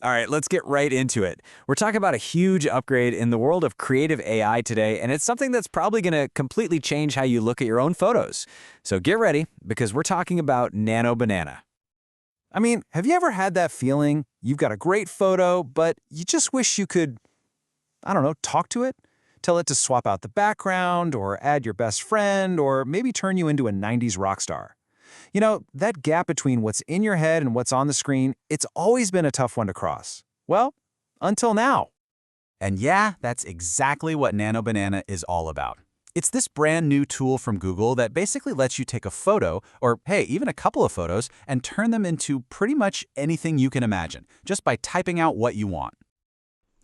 All right, let's get right into it. We're talking about a huge upgrade in the world of creative AI today, and it's something that's probably going to completely change how you look at your own photos. So get ready, because we're talking about Nano Banana. I mean, have you ever had that feeling you've got a great photo, but you just wish you could, I don't know, talk to it? Tell it to swap out the background, or add your best friend, or maybe turn you into a 90s rock star. You know, that gap between what's in your head and what's on the screen, it's always been a tough one to cross. Well, until now. And yeah, that's exactly what Nano Banana is all about. It's this brand new tool from Google that basically lets you take a photo, or hey, even a couple of photos, and turn them into pretty much anything you can imagine, just by typing out what you want.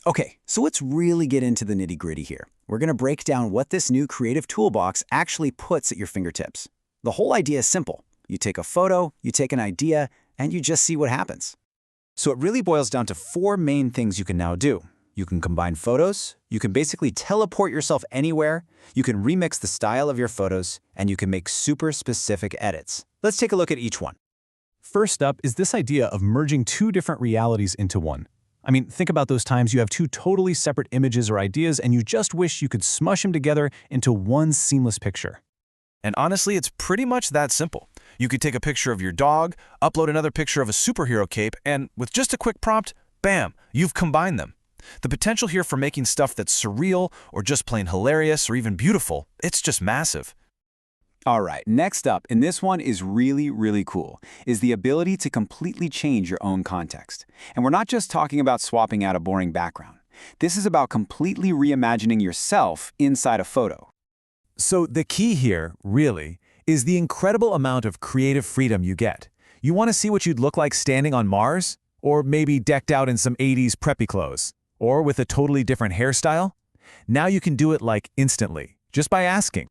Okay, so let's really get into the nitty-gritty here. We're going to break down what this new creative toolbox actually puts at your fingertips. The whole idea is simple. You take a photo, you take an idea, and you just see what happens. So it really boils down to 4 main things you can now do. You can combine photos, you can basically teleport yourself anywhere, you can remix the style of your photos, and you can make super specific edits. Let's take a look at each one. First up is this idea of merging 2 different realities into one. I mean, think about those times you have 2 totally separate images or ideas and you just wish you could smush them together into one seamless picture. And honestly, it's pretty much that simple. You could take a picture of your dog, upload another picture of a superhero cape, and with just a quick prompt, bam, you've combined them. The potential here for making stuff that's surreal or just plain hilarious or even beautiful, it's just massive. All right, next up, and this one is really cool, is the ability to completely change your own context. And we're not just talking about swapping out a boring background. This is about completely reimagining yourself inside a photo. So the key here, really, is the incredible amount of creative freedom you get. You want to see what you'd look like standing on Mars? Or maybe decked out in some 80s preppy clothes? Or with a totally different hairstyle? Now you can do it like instantly, just by asking.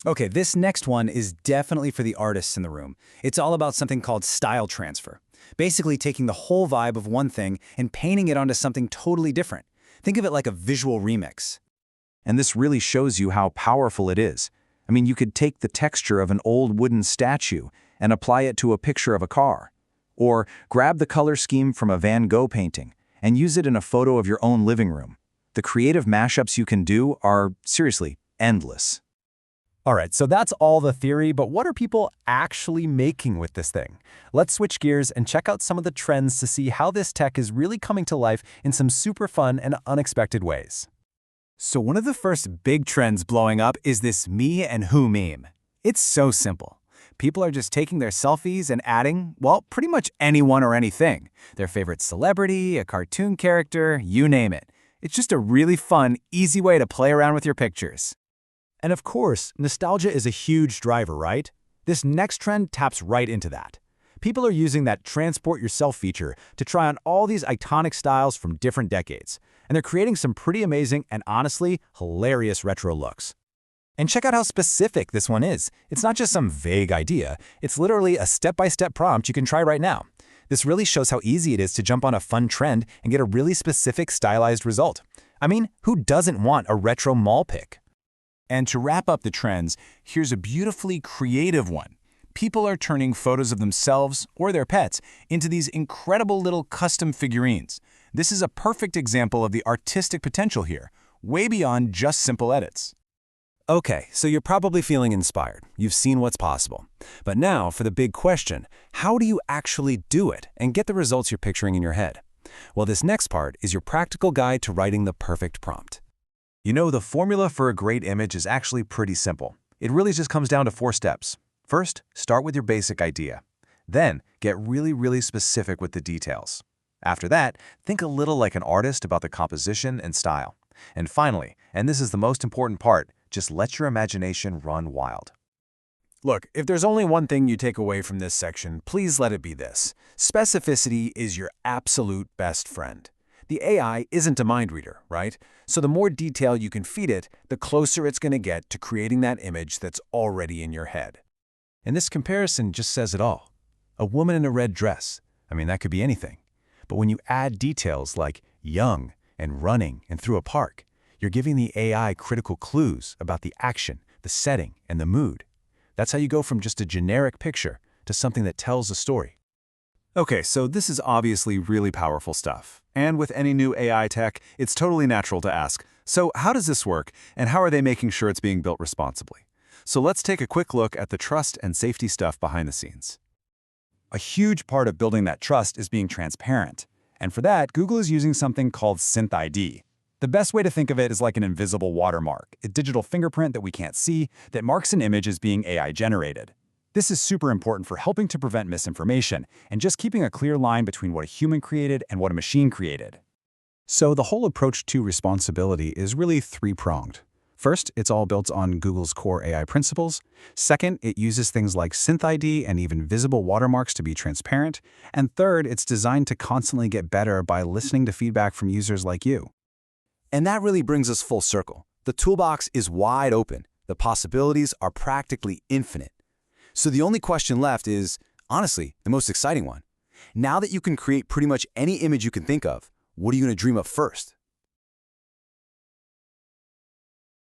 Okay, this next one is definitely for the artists in the room. It's all about something called style transfer. Basically taking the whole vibe of one thing and painting it onto something totally different. Think of it like a visual remix. And this really shows you how powerful it is. I mean, you could take the texture of an old wooden statue and apply it to a picture of a car. Or grab the color scheme from a Van Gogh painting and use it in a photo of your own living room. The creative mashups you can do are, seriously, endless. All right, so that's all the theory, but what are people actually making with this thing? Let's switch gears and check out some of the trends to see how this tech is really coming to life in some super fun and unexpected ways. So one of the first big trends blowing up is this me and who meme. It's so simple. People are just taking their selfies and adding, well, pretty much anyone or anything. Their favorite celebrity, a cartoon character, you name it. It's just a really fun, easy way to play around with your pictures. And of course, nostalgia is a huge driver, right? This next trend taps right into that. People are using that transport yourself feature to try on all these iconic styles from different decades. And they're creating some pretty amazing and honestly hilarious retro looks. And check out how specific this one is. It's not just some vague idea. It's literally a step-by-step prompt you can try right now. This really shows how easy it is to jump on a fun trend and get a really specific stylized result. I mean, who doesn't want a retro mall pic? And to wrap up the trends, here's a beautifully creative one. People are turning photos of themselves or their pets into these incredible little custom figurines. This is a perfect example of the artistic potential here, way beyond just simple edits. Okay, so you're probably feeling inspired. You've seen what's possible. But now for the big question, how do you actually do it and get the results you're picturing in your head? Well, this next part is your practical guide to writing the perfect prompt. You know, the formula for a great image is actually pretty simple. It really just comes down to 4 steps. First, start with your basic idea. Then, get really specific with the details. After that, think a little like an artist about the composition and style. And finally, and this is the most important part, just let your imagination run wild. Look, if there's only one thing you take away from this section, please let it be this. Specificity is your absolute best friend. The AI isn't a mind reader, right? So the more detail you can feed it, the closer it's going to get to creating that image that's already in your head. And this comparison just says it all. A woman in a red dress. I mean, that could be anything. But when you add details like young and running and through a park, you're giving the AI critical clues about the action, the setting, and the mood. That's how you go from just a generic picture to something that tells a story. Okay, so this is obviously really powerful stuff. And with any new AI tech, it's totally natural to ask, so how does this work, and how are they making sure it's being built responsibly? So let's take a quick look at the trust and safety stuff behind the scenes. A huge part of building that trust is being transparent. And for that, Google is using something called SynthID. The best way to think of it is like an invisible watermark, a digital fingerprint that we can't see that marks an image as being AI-generated. This is super important for helping to prevent misinformation and just keeping a clear line between what a human created and what a machine created. So the whole approach to responsibility is really three-pronged. First, it's all built on Google's core AI principles. Second, it uses things like SynthID and even visible watermarks to be transparent. And third, it's designed to constantly get better by listening to feedback from users like you. And that really brings us full circle. The toolbox is wide open. The possibilities are practically infinite. So the only question left is, honestly, the most exciting one. Now that you can create pretty much any image you can think of, what are you going to dream up first?